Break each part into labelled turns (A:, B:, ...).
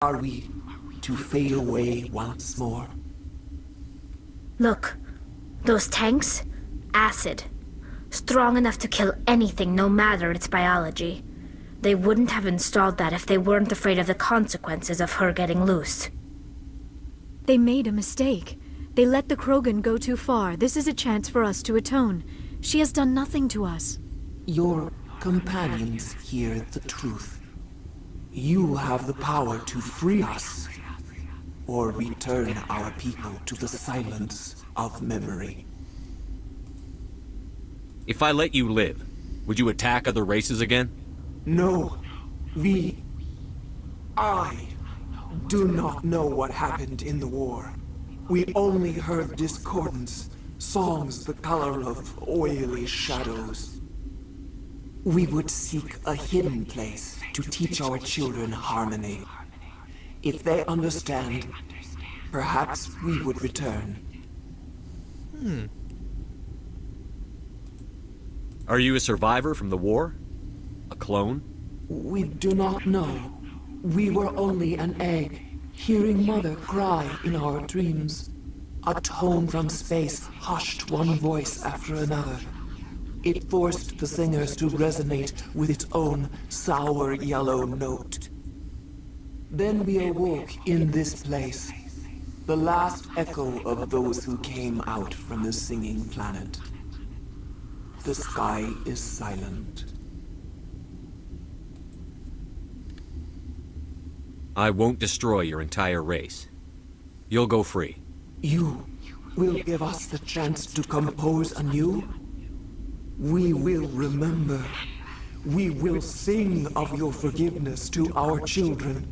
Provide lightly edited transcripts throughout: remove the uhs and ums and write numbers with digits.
A: Are we to fade away once more?
B: Look, those tanks? Acid. Strong enough to kill anything, no matter its biology. They wouldn't have installed that if they weren't afraid of the consequences of her getting loose.
C: They made a mistake. They let the Krogan go too far. This is a chance for us to atone. She has done nothing to us.
A: Your companions hear the truth. You have the power to free us, or return our people to the silence of memory.
D: If I let you live, would you attack other races again?
A: No, I do not know what happened in the war. We only heard discordance, songs the color of oily shadows. We would seek a hidden place to teach our children harmony. If they understand, perhaps we would return.
D: Are you a survivor from the war? A clone?
A: We do not know. We were only an egg, hearing Mother cry in our dreams. A tone from space hushed one voice after another. It forced the singers to resonate with its own sour yellow note. Then we awoke in this place, the last echo of those who came out from the singing planet. The sky is silent.
D: I won't destroy your entire race. You'll go free.
A: You will give us the chance to compose anew? We will remember. We will sing of your forgiveness to our children.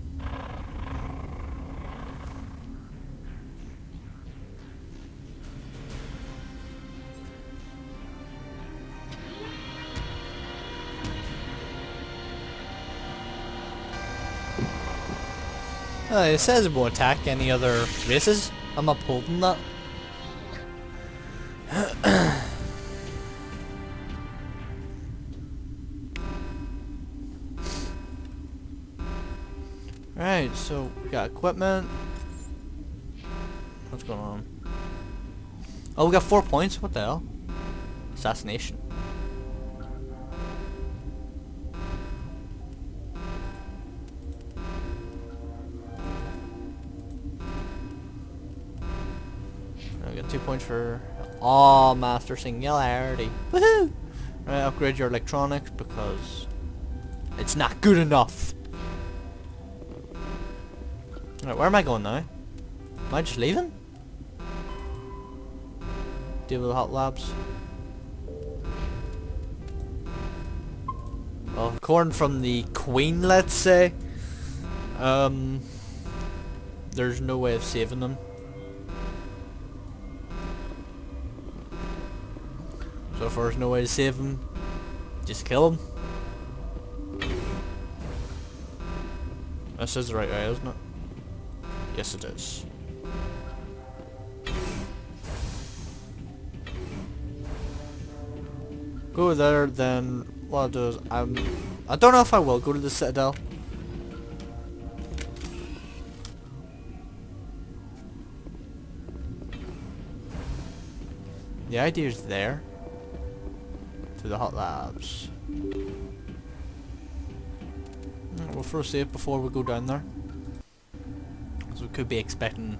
E: It says it won't attack any other races. I'm upholding that. Right, so we got equipment. What's going on? Oh, we got 4 points? What the hell? Assassination. I got 2 points for Master Singularity. Woohoo! Right, upgrade your electronics because it's not good enough. Right, where am I going now? Am I just leaving? Deal with the hot labs. Well, according from the Queen, let's say, there's no way of saving them. So if there's no way to save him, just kill him. This is the right way, isn't it? Yes, it is. Go there, then what I'll do is I don't know if I will go to the Citadel. The idea is there. To the hot labs. We'll throw safe before we go down there. Because we could be expecting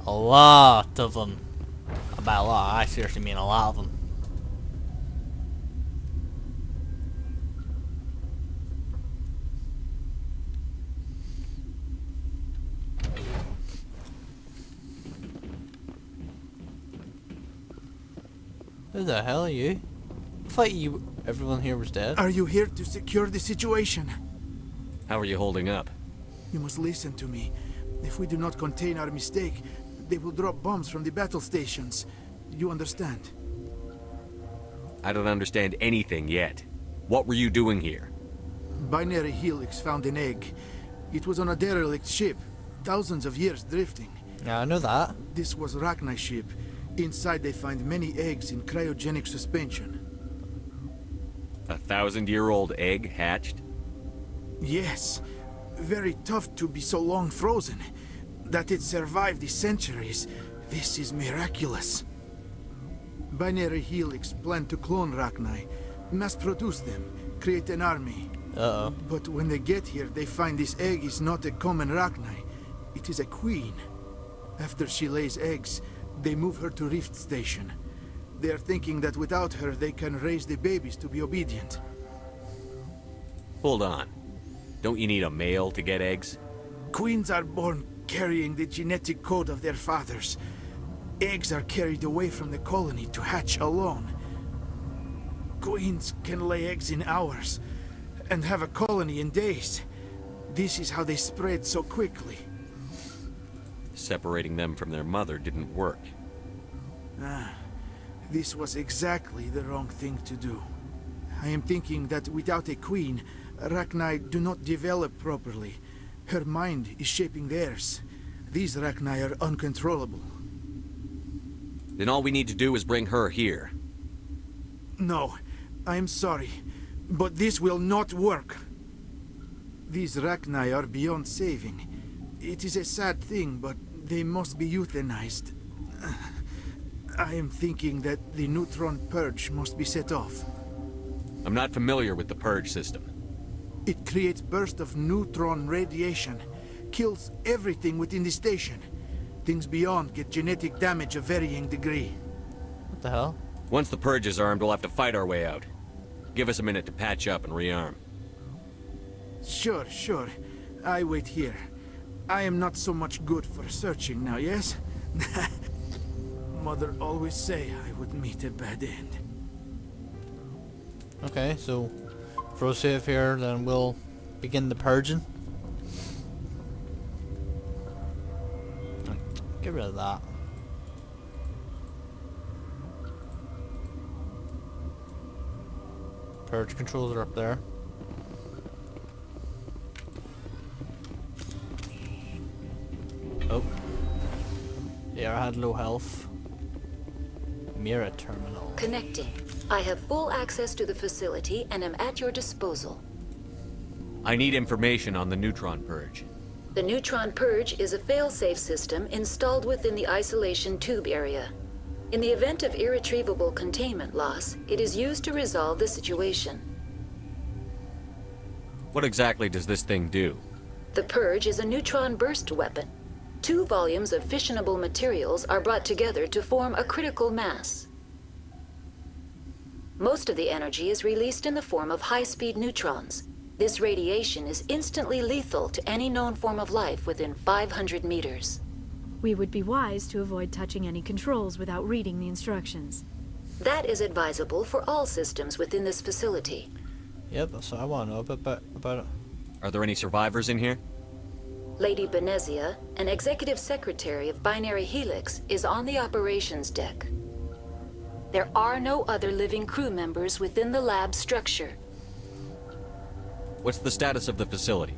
E: a lot of them. By a lot, I seriously mean a lot of them. Who the hell are you? I thought everyone here was dead.
F: Are you here to secure the situation?
D: How are you holding up?
F: You must listen to me. If we do not contain our mistake, they will drop bombs from the battle stations. You understand?
D: I don't understand anything yet. What were you doing here?
F: Binary Helix found an egg. It was on a derelict ship, thousands of years drifting.
E: Yeah, I know that.
F: This was Rachni's ship. Inside they find many eggs in cryogenic suspension.
D: A 1,000-year-old egg hatched?
F: Yes. very tough to be so long frozen. That it survived the centuries, this is miraculous. Binary Helix planned to clone Rachni, mass-produce them, create an army.
E: Uh-oh.
F: But when they get here, they find this egg is not a common Rachni. It is a queen. After she lays eggs, they move her to Rift Station. They are thinking that without her, they can raise the babies to be obedient.
D: Hold on. Don't you need a male to get eggs?
F: Queens are born carrying the genetic code of their fathers. Eggs are carried away from the colony to hatch alone. Queens can lay eggs in hours and have a colony in days. This is how they spread so quickly.
D: Separating them from their mother didn't work.
F: This was exactly the wrong thing to do. I am thinking that without a queen, Rachni do not develop properly. Her mind is shaping theirs. These Rachni are uncontrollable.
D: Then all we need to do is bring her here.
F: No, I am sorry, but this will not work. These Rachni are beyond saving. It is a sad thing, but they must be euthanized. I am thinking that the neutron purge must be set off.
D: I'm not familiar with the purge system.
F: It creates bursts of neutron radiation, kills everything within the station. Things beyond get genetic damage of varying degree.
E: What the hell?
D: Once the purge is armed, we'll have to fight our way out. Give us a minute to patch up and rearm.
F: Sure. I wait here. I am not so much good for searching now, yes? Mother always say I would meet a bad end.
E: Okay, so throw save here, then we'll begin the purging. Get rid of that. Purge controls are up there. Oh. Yeah, I had low health. Mirror terminal.
G: Connecting. I have full access to the facility and am at your disposal.
D: I need information on the neutron purge.
G: The neutron purge is a fail-safe system installed within the isolation tube area. In the event of irretrievable containment loss, it is used to resolve the situation.
D: What exactly does this thing do?
G: The purge is a neutron burst weapon. 2 volumes of fissionable materials are brought together to form a critical mass. Most of the energy is released in the form of high-speed neutrons. This radiation is instantly lethal to any known form of life within 500 meters.
C: We would be wise to avoid touching any controls without reading the instructions.
G: That is advisable for all systems within this facility.
E: Yep, that's what I want to know about it.
D: Are there any survivors in here?
G: Lady Benezia, an executive secretary of Binary Helix, is on the operations deck. There are no other living crew members within the lab structure.
D: What's the status of the facility?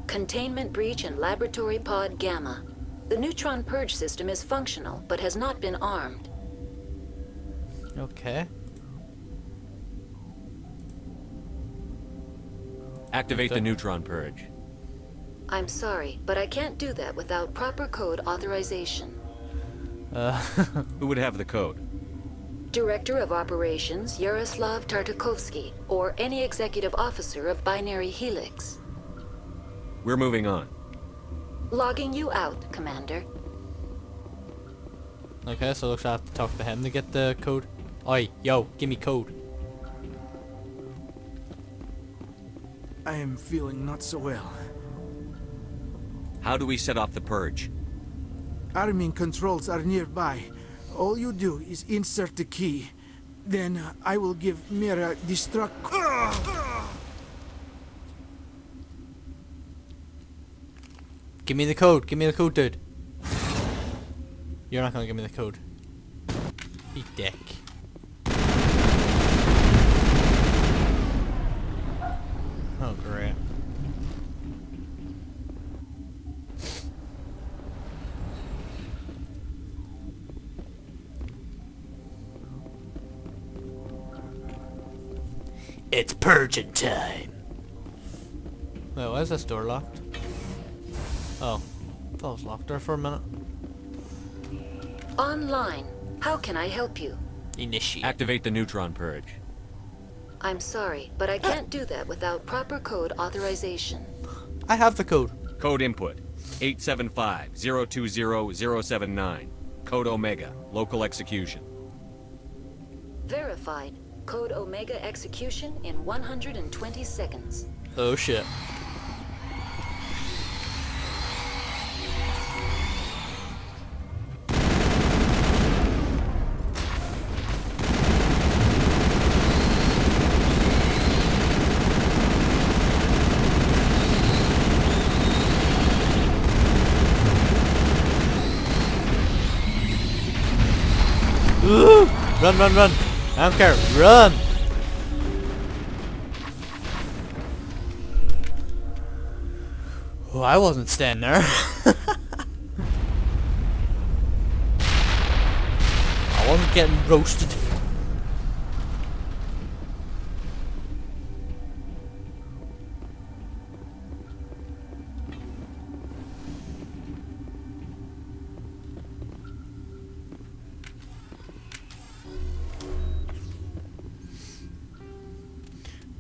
G: Containment breach in Laboratory Pod Gamma. The neutron purge system is functional, but has not been armed.
E: Okay.
D: Activate the neutron purge.
G: I'm sorry, but I can't do that without proper code authorization.
D: Who would have the code?
G: Director of Operations Yaroslav Tartakovsky, or any executive officer of Binary Helix.
D: We're moving on.
G: Logging you out, Commander.
E: Okay, so looks like I have to talk to him to get the code. Oi, yo, give me code.
F: I am feeling not so well.
D: How do we set off the purge?
F: Arming controls are nearby. All you do is insert the key. Then I will give Mira destruct.
E: Give me the code. Give me the code, dude. You're not gonna give me the code. You dick. Oh, great. It's purging time. Wait, why is this door locked? Oh, I thought it was locked there for a minute.
G: Online. How can I help you?
E: Initiate.
D: Activate the neutron purge.
G: I'm sorry, but I can't do that without proper code authorization.
E: I have the code.
D: Code input 875-020-079. Code Omega. Local execution.
G: Verified. Code Omega execution in 120 seconds.
E: Oh shit. Ooh! Run, run, run! I don't care. Run! Oh, I wasn't standing there. I wasn't getting roasted.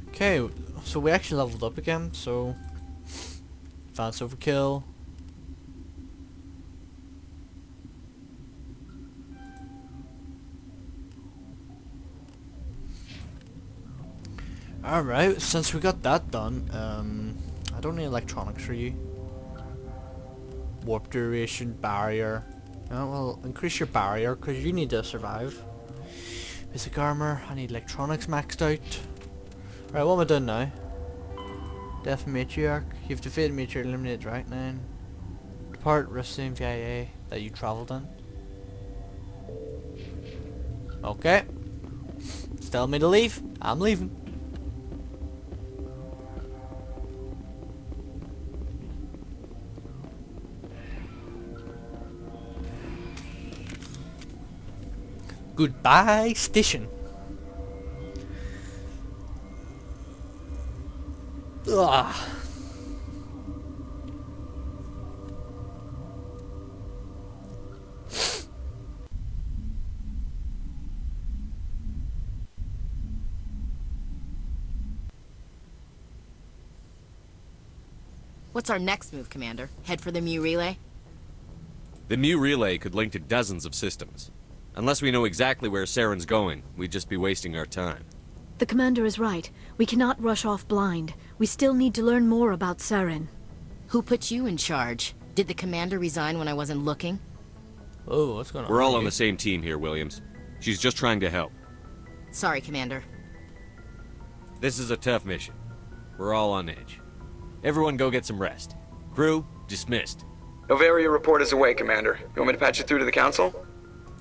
E: Okay, so we actually leveled up again, so advanced overkill. Alright, since we got that done, I don't need electronics for you. Warp duration, barrier. Oh, well, increase your barrier, because you need to survive. Basic armor, I need electronics maxed out. Right, what am I doing now? Death Matriarch. You've defeated Matriarch, eliminated rank 9. Depart, resume VIA that you travelled in. Okay. Tell me to leave. I'm leaving. Goodbye, station. Ugh.
H: What's our next move, Commander? Head for the Mu Relay?
D: The Mu Relay could link to dozens of systems. Unless we know exactly where Saren's going, we'd just be wasting our time.
C: The commander is right. We cannot rush off blind. We still need to learn more about Saren.
H: Who put you in charge? Did the commander resign when I wasn't looking?
E: Oh, what's going on?
D: We're all on the same team here, Williams. She's just trying to help.
H: Sorry, Commander.
D: This is a tough mission. We're all on edge. Everyone go get some rest. Crew, dismissed.
I: Novaria report is away, Commander. You want me to patch you through to the Council?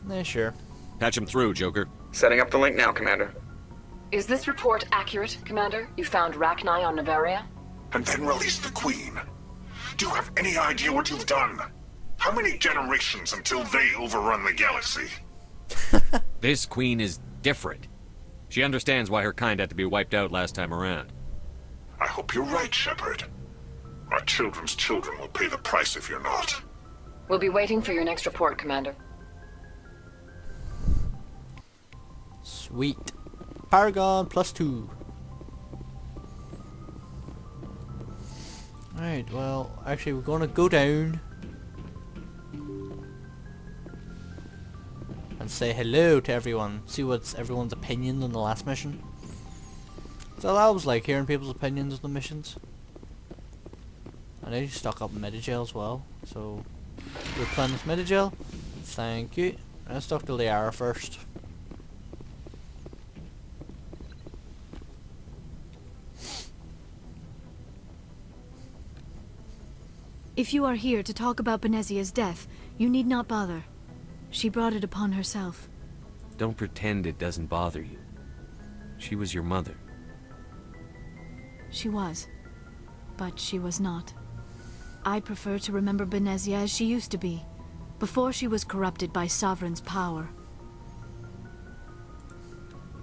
E: Yeah, sure.
D: Patch him through, Joker.
I: Setting up the link now, Commander.
J: Is this report accurate, Commander? You found Rachni on Novaria?
K: And then released the Queen. Do you have any idea what you've done? How many generations until they overrun the galaxy?
D: This Queen is different. She understands why her kind had to be wiped out last time around.
K: I hope you're right, Shepard. Our children's children will pay the price if you're not.
J: We'll be waiting for your next report, Commander.
E: Sweet. Paragon +2. Alright, well, actually we're gonna go down and say hello to everyone. See what's everyone's opinion on the last mission. So I always like hearing people's opinions on the missions. I know you stock up Medigel as well, so replenish Medigel. Thank you. Let's talk to Liara first.
C: If you are here to talk about Benezia's death, you need not bother. She brought it upon herself.
D: Don't pretend it doesn't bother you. She was your mother.
C: She was. But she was not. I prefer to remember Benezia as she used to be, before she was corrupted by Sovereign's power.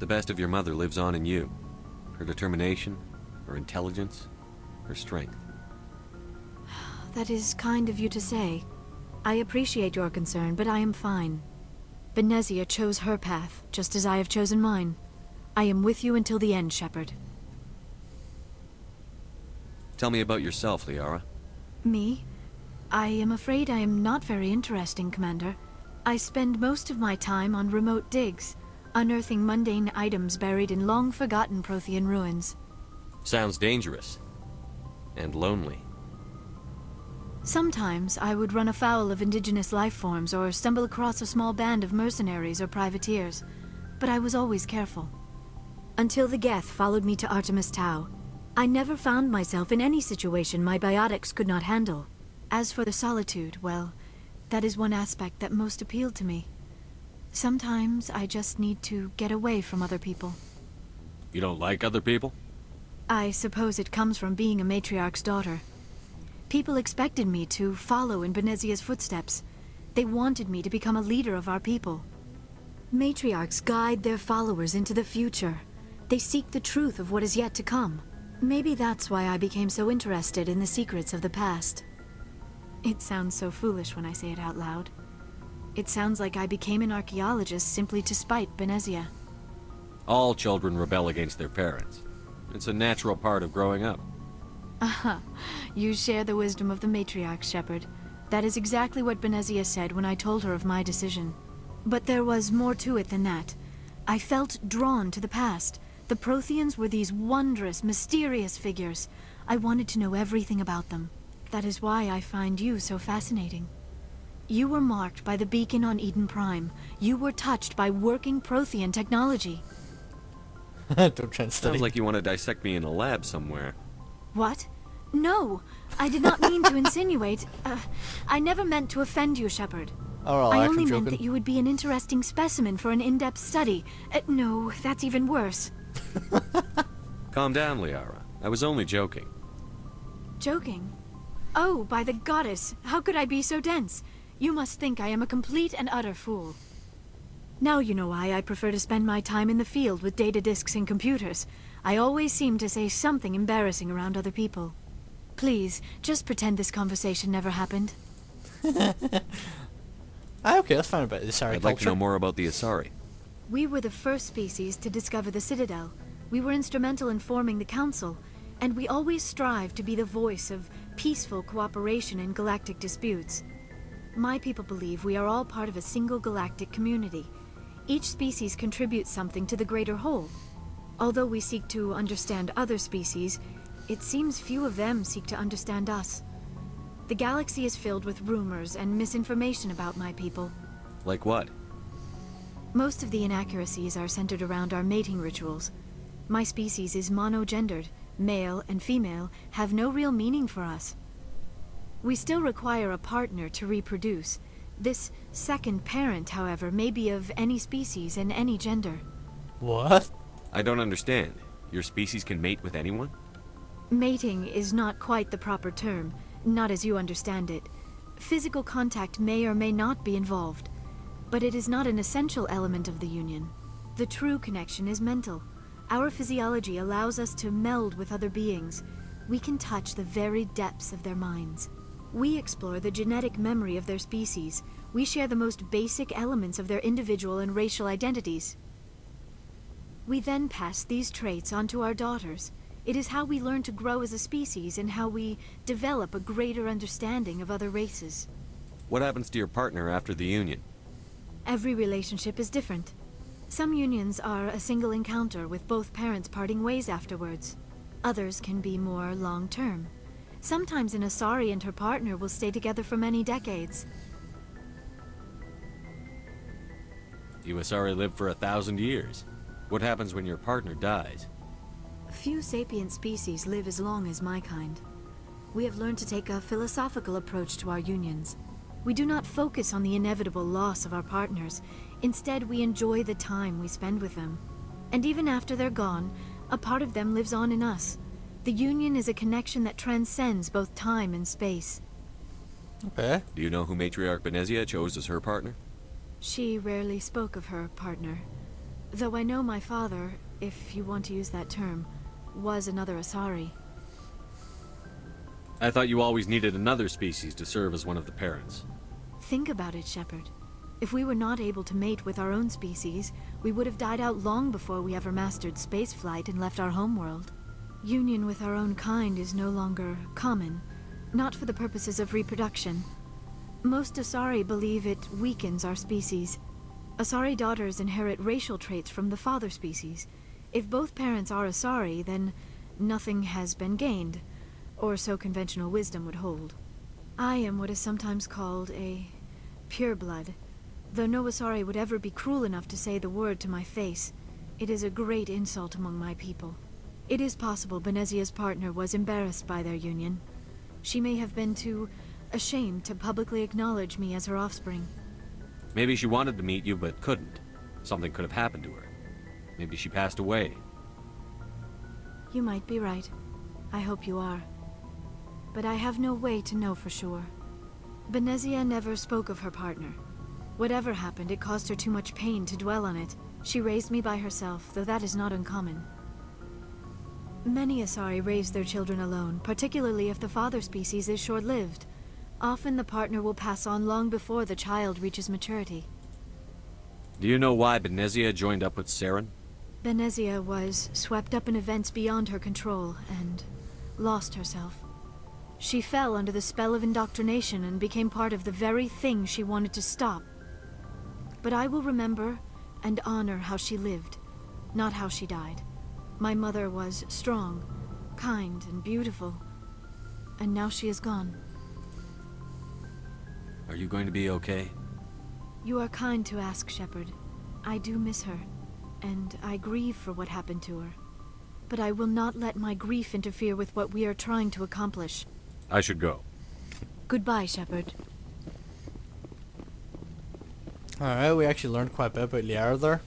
D: The best of your mother lives on in you. Her determination, her intelligence, her strength.
C: that is kind of you to say. I appreciate your concern, but I am fine. Benezia chose her path, just as I have chosen mine. I am with you until the end, Shepard.
D: Tell me about yourself, Liara.
C: Me? I am afraid I am not very interesting, Commander. I spend most of my time on remote digs, unearthing mundane items buried in long-forgotten Prothean ruins.
D: Sounds dangerous. And lonely.
C: Sometimes I would run afoul of indigenous life forms or stumble across a small band of mercenaries or privateers, but I was always careful. Until the Geth followed me to Artemis Tau, I never found myself in any situation my biotics could not handle. As for the solitude, well, that is one aspect that most appealed to me. Sometimes I just need to get away from other people.
D: You don't like other people?
C: I suppose it comes from being a matriarch's daughter. People expected me to follow in Benezia's footsteps. They wanted me to become a leader of our people. Matriarchs guide their followers into the future. They seek the truth of what is yet to come. Maybe that's why I became so interested in the secrets of the past. It sounds so foolish when I say it out loud. It sounds like I became an archaeologist simply to spite Benezia.
D: All children rebel against their parents. It's a natural part of growing up.
C: Aha, you share the wisdom of the matriarch, Shepard. That is exactly what Benezia said when I told her of my decision. But there was more to it than that. I felt drawn to the past. The Protheans were these wondrous, mysterious figures. I wanted to know everything about them. That is why I find you so fascinating. You were marked by the beacon on Eden Prime. You were touched by working Prothean technology.
E: Don't try and study.
D: Sounds like you want to dissect me in a lab somewhere.
C: What? No, I did not mean to insinuate. I never meant to offend you, Shepard.
E: Oh,
C: I only meant that you would be an interesting specimen for an in-depth study. No, that's even worse.
D: Calm down, Liara. I was only joking.
C: Joking? Oh, by the goddess, how could I be so dense? You must think I am a complete and utter fool. Now you know why I prefer to spend my time in the field with data disks and computers. I always seem to say something embarrassing around other people. Please, just pretend this conversation never happened.
E: Okay, let's find out about the Asari
D: I'd like to know more about the Asari.
C: We were the first species to discover the Citadel. We were instrumental in forming the Council, and we always strive to be the voice of peaceful cooperation in galactic disputes. My people believe we are all part of a single galactic community. Each species contributes something to the greater whole. Although we seek to understand other species, it seems few of them seek to understand us. The galaxy is filled with rumors and misinformation about my people.
D: Like what?
C: Most of the inaccuracies are centered around our mating rituals. My species is monogendered. Male and female have no real meaning for us. We still require a partner to reproduce. This second parent, however, may be of any species and any gender.
E: What?
D: I don't understand. Your species can mate with anyone?
C: Mating is not quite the proper term, not as you understand it. Physical contact may or may not be involved, but it is not an essential element of the union. The true connection is mental. Our physiology allows us to meld with other beings. We can touch the very depths of their minds. We explore the genetic memory of their species. We share the most basic elements of their individual and racial identities. We then pass these traits on to our daughters. It is how we learn to grow as a species and how we develop a greater understanding of other races.
D: What happens to your partner after the union?
C: Every relationship is different. Some unions are a single encounter with both parents parting ways afterwards. Others can be more long-term. Sometimes an Asari and her partner will stay together for many decades.
D: You Asari live for 1,000 years. What happens when your partner dies?
C: Few sapient species live as long as my kind. We have learned to take a philosophical approach to our unions. We do not focus on the inevitable loss of our partners. Instead, we enjoy the time we spend with them. And even after they're gone, a part of them lives on in us. The union is a connection that transcends both time and space.
E: Okay.
D: Do you know who Matriarch Benezia chose as her partner?
C: She rarely spoke of her partner. Though I know my father, if you want to use that term, was another Asari.
D: I thought you always needed another species to serve as one of the parents.
C: Think about it, Shepard. If we were not able to mate with our own species, we would have died out long before we ever mastered spaceflight and left our homeworld. Union with our own kind is no longer common, not for the purposes of reproduction. Most Asari believe it weakens our species. Asari daughters inherit racial traits from the father species. If both parents are Asari, then nothing has been gained, or so conventional wisdom would hold. I am what is sometimes called a pureblood. Though no Asari would ever be cruel enough to say the word to my face, it is a great insult among my people. It is possible Benezia's partner was embarrassed by their union. She may have been too ashamed to publicly acknowledge me as her offspring.
D: Maybe she wanted to meet you, but couldn't. Something could have happened to her. Maybe she passed away.
C: You might be right. I hope you are. But I have no way to know for sure. Benezia never spoke of her partner. Whatever happened, it caused her too much pain to dwell on it. She raised me by herself, though that is not uncommon. Many Asari raise their children alone, particularly if the father species is short-lived. Often the partner will pass on long before the child reaches maturity.
D: Do you know why Benezia joined up with Saren?
C: Benezia was swept up in events beyond her control and lost herself. She fell under the spell of indoctrination and became part of the very thing she wanted to stop. But I will remember and honor how she lived, not how she died. My mother was strong, kind, and beautiful, and now she is gone.
D: Are you going to be okay?
C: You are kind to ask, Shepard. I do miss her, and I grieve for what happened to her. But I will not let my grief interfere with what we are trying to accomplish.
D: I should go.
C: Goodbye, Shepard.
E: Alright, we actually learned quite a bit about Liara there.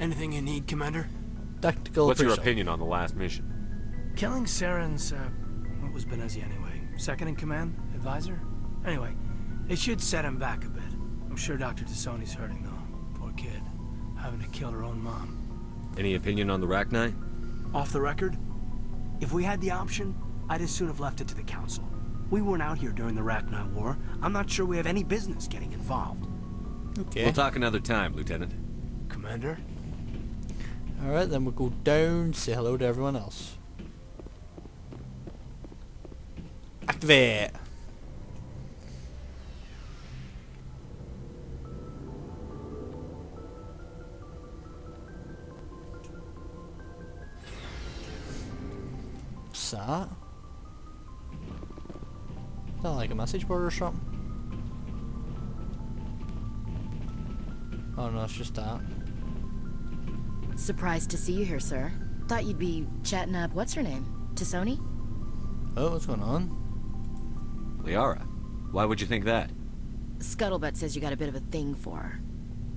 L: Anything you need, Commander?
E: Tactical
D: What's your
E: official.
D: opinion on the last mission?
L: Killing Saren's, what was Benezia anyway? Second in command? Advisor? Anyway, it should set him back a bit. I'm sure Dr. Tassoni's hurting, though. Poor kid. Having to kill her own mom.
D: Any opinion on the Rachni?
L: Off the record, if we had the option, I'd as soon have left it to the Council. We weren't out here during the Rachni War. I'm not sure we have any business getting involved.
E: Okay.
D: We'll talk another time, Lieutenant.
L: Commander?
E: Alright, then we'll go down, say hello to everyone else. Activate! What's that? Is that like a message board or something? Oh no, it's just that.
H: Surprised to see you here, sir. Thought you'd be chatting up what's-her-name? Tassoni?
E: Oh, what's going on?
D: Liara, why would you think that?
H: Scuttlebutt says you got a bit of a thing for her.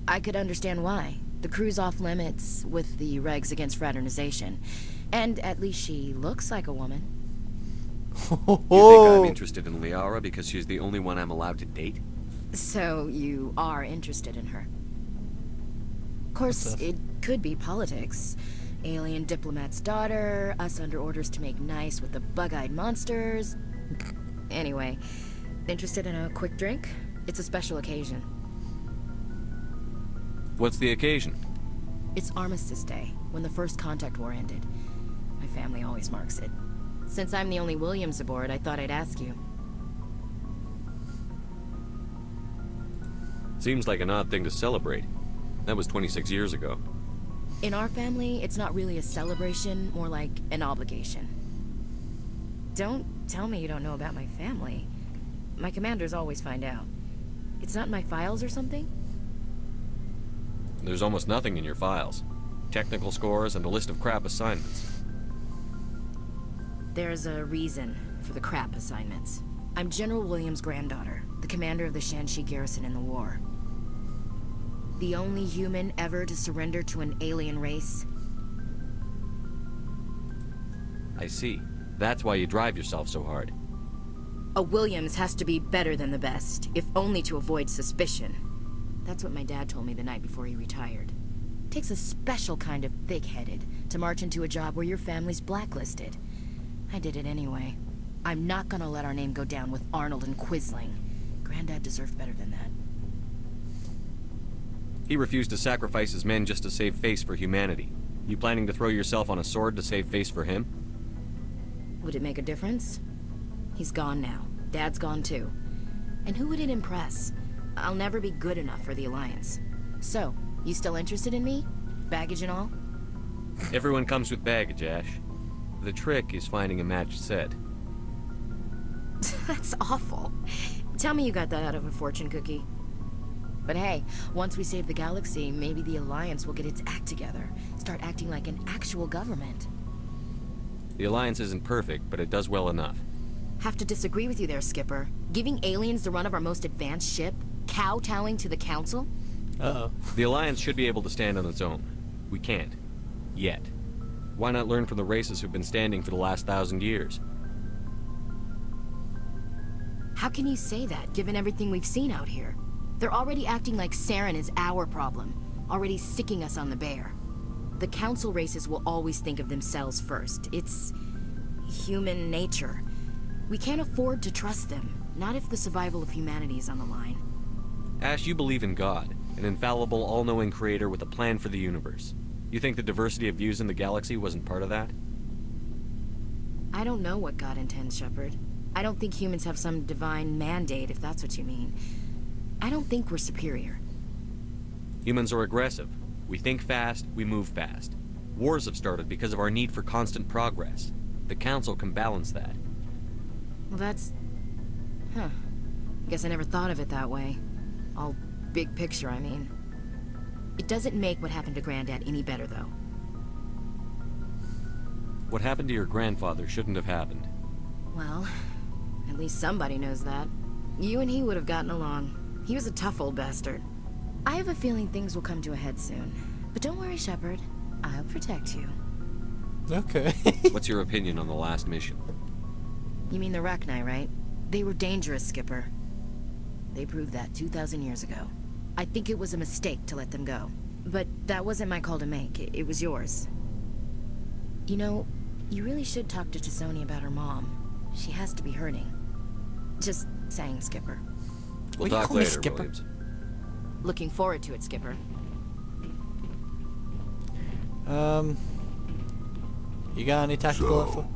H: I could understand why. The crew's off limits with the regs against fraternization. And at least she looks like a woman.
D: You think I'm interested in Liara because she's the only one I'm allowed to date?
H: So you are interested in her. Of course, it could be politics. Alien diplomat's daughter, us under orders to make nice with the bug-eyed monsters. Anyway, interested in a quick drink? It's a special occasion.
D: What's the occasion?
H: It's Armistice Day, when the First Contact War ended. My family always marks it. Since I'm the only Williams aboard, I thought I'd ask you.
D: Seems like an odd thing to celebrate. That was 26 years ago.
H: In our family, it's not really a celebration, more like an obligation. Don't tell me you don't know about my family. My commanders always find out. It's not in my files or something?
D: There's almost nothing in your files. Technical scores and a list of crap assignments.
H: There's a reason for the crap assignments. I'm General Williams' granddaughter, the commander of the Shanxi garrison in the war. The only human ever to surrender to an alien race.
D: I see. That's why you drive yourself so hard.
H: A Williams has to be better than the best, if only to avoid suspicion. That's what my dad told me the night before he retired. Takes a special kind of thick-headed to march into a job where your family's blacklisted. I did it anyway. I'm not gonna let our name go down with Arnold and Quisling. Granddad deserved better than that.
D: He refused to sacrifice his men just to save face for humanity. You planning to throw yourself on a sword to save face for him?
H: Would it make a difference? He's gone now. Dad's gone too. And who would it impress? I'll never be good enough for the Alliance. So, you still interested in me? Baggage and all?
D: Everyone comes with baggage, Ash. The trick is finding a matched set.
H: That's awful. Tell me you got that out of a fortune cookie. But hey, once we save the galaxy, maybe the Alliance will get its act together. Start acting like an actual government.
D: The Alliance isn't perfect, but it does well enough.
H: Have to disagree with you there, Skipper. Giving aliens the run of our most advanced ship? Kowtowing to the Council?
E: Uh-oh.
D: The Alliance should be able to stand on its own. We can't. Yet. Why not learn from the races who've been standing for the last 1,000 years?
H: How can you say that, given everything we've seen out here? They're already acting like Saren is our problem, already sicking us on the bear. The Council races will always think of themselves first. It's human nature. We can't afford to trust them, not if the survival of humanity is on the line.
D: Ash, you believe in God, an infallible, all-knowing creator with a plan for the universe. You think the diversity of views in the galaxy wasn't part of that?
H: I don't know what God intends, Shepard. I don't think humans have some divine mandate, if that's what you mean. I don't think we're superior.
D: Humans are aggressive. We think fast, we move fast. Wars have started because of our need for constant progress. The Council can balance that.
H: Well, that's... Huh. Guess I never thought of it that way. All big picture, I mean. It doesn't make what happened to Granddad any better, though.
D: What happened to your grandfather shouldn't have happened.
H: Well, at least somebody knows that. You and he would have gotten along. He was a tough old bastard. I have a feeling things will come to a head soon. But don't worry, Shepard. I'll protect you.
E: Okay.
D: What's your opinion on the last mission?
H: You mean the Rachni, right? They were dangerous, Skipper. They proved that 2,000 years ago. I think it was a mistake to let them go. But that wasn't my call to make. It was yours. You know, you really should talk to T'Soni about her mom. She has to be hurting. Just saying, Skipper.
D: We'll talk later, Williams.
H: Looking forward to it, Skipper.
E: You got any tactical info?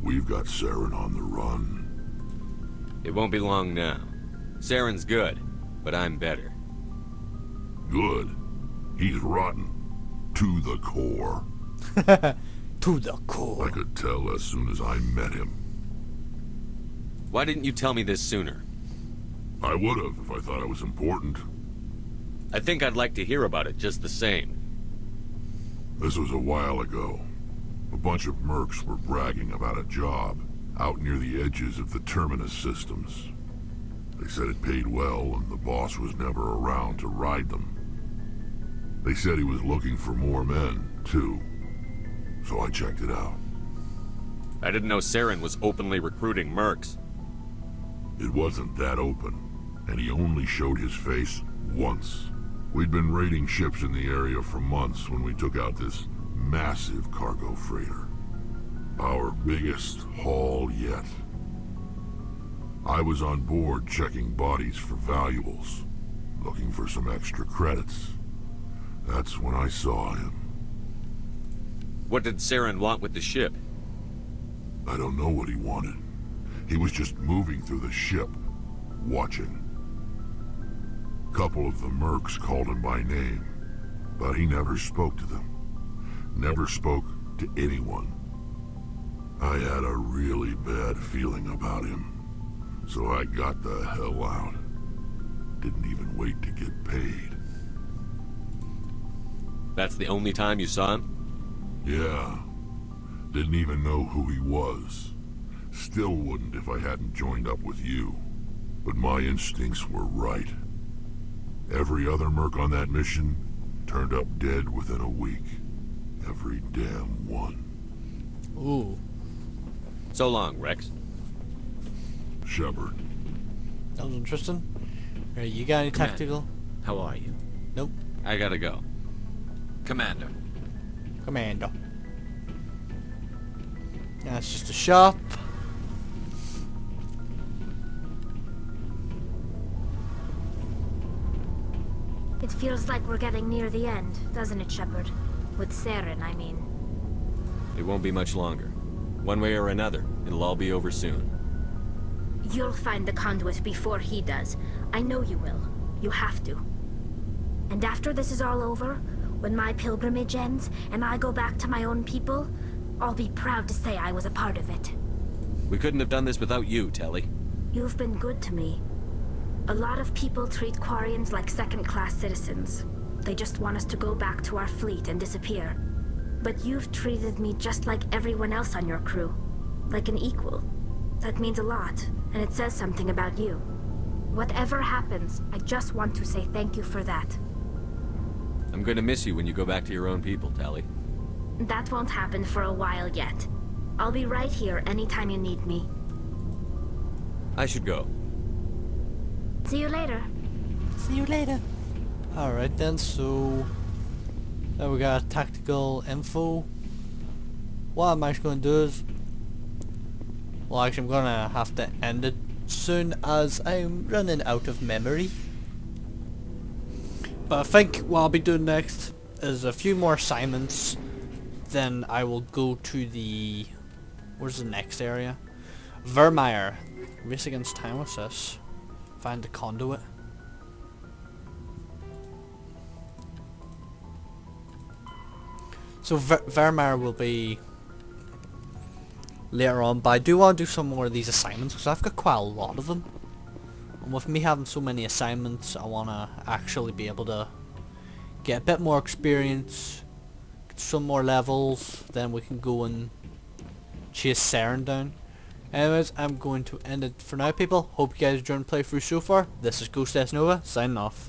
K: We've got Saren on the run.
D: It won't be long now. Saren's good, but I'm better.
K: Good? He's rotten. To the core.
E: To the core.
K: I could tell as soon as I met him.
D: Why didn't you tell me this sooner?
K: I would have if I thought it was important.
D: I think I'd like to hear about it just the same.
K: This was a while ago. A bunch of mercs were bragging about a job out near the edges of the Terminus systems. They said it paid well and the boss was never around to ride them. They said he was looking for more men, too. So I checked it out.
D: I didn't know Saren was openly recruiting mercs.
K: It wasn't that open, and he only showed his face once. We'd been raiding ships in the area for months when we took out this massive cargo freighter. Our biggest haul yet. I was on board checking bodies for valuables, looking for some extra credits. That's when I saw him.
D: What did Saren want with the ship?
K: I don't know what he wanted. He was just moving through the ship, watching. Couple of the mercs called him by name, but he never spoke to them. Never spoke to anyone. I had a really bad feeling about him, so I got the hell out. Didn't even wait to get paid.
D: That's the only time you saw him?
K: Yeah. Didn't even know who he was. Still wouldn't if I hadn't joined up with you. But my instincts were right. Every other merc on that mission turned up dead within a week. Every damn one.
E: Ooh.
D: So long, Rex.
K: Shepard.
E: That was interesting. Right, you got any
M: Commander,
E: tactical?
M: How are you?
E: Nope.
M: I gotta go. Commander.
E: Commando. That's just a shop.
B: It feels like we're getting near the end, doesn't it, Shepard? With Saren, I mean.
D: It won't be much longer. One way or another, it'll all be over soon.
B: You'll find the conduit before he does. I know you will. You have to. And after this is all over, when my pilgrimage ends and I go back to my own people, I'll be proud to say I was a part of it.
D: We couldn't have done this without you, Telly.
B: You've been good to me. A lot of people treat Quarians like second-class citizens. They just want us to go back to our fleet and disappear. But you've treated me just like everyone else on your crew. Like an equal. That means a lot, and it says something about you. Whatever happens, I just want to say thank you for that.
D: I'm going to miss you when you go back to your own people, Telly.
B: That won't happen for a while yet. I'll be right here anytime you need me.
D: I should go.
B: See you later.
E: See you later. Alright then, so... Now we got tactical info. What I'm actually going to do is... Well, actually I'm going to have to end it soon as I'm running out of memory. But I think what I'll be doing next is a few more assignments. Then I will go to the... Where's the next area? Vermeer. Race against time, what's this? Find the conduit. So Vermeer will be later on, but I do want to do some more of these assignments because I've got quite a lot of them. And with me having so many assignments, I want to actually be able to get a bit more experience, get some more levels, then we can go and chase Saren down. Anyways, I'm going to end it for now, people. Hope you guys enjoyed the playthrough so far. This is Ghost S Nova, signing off.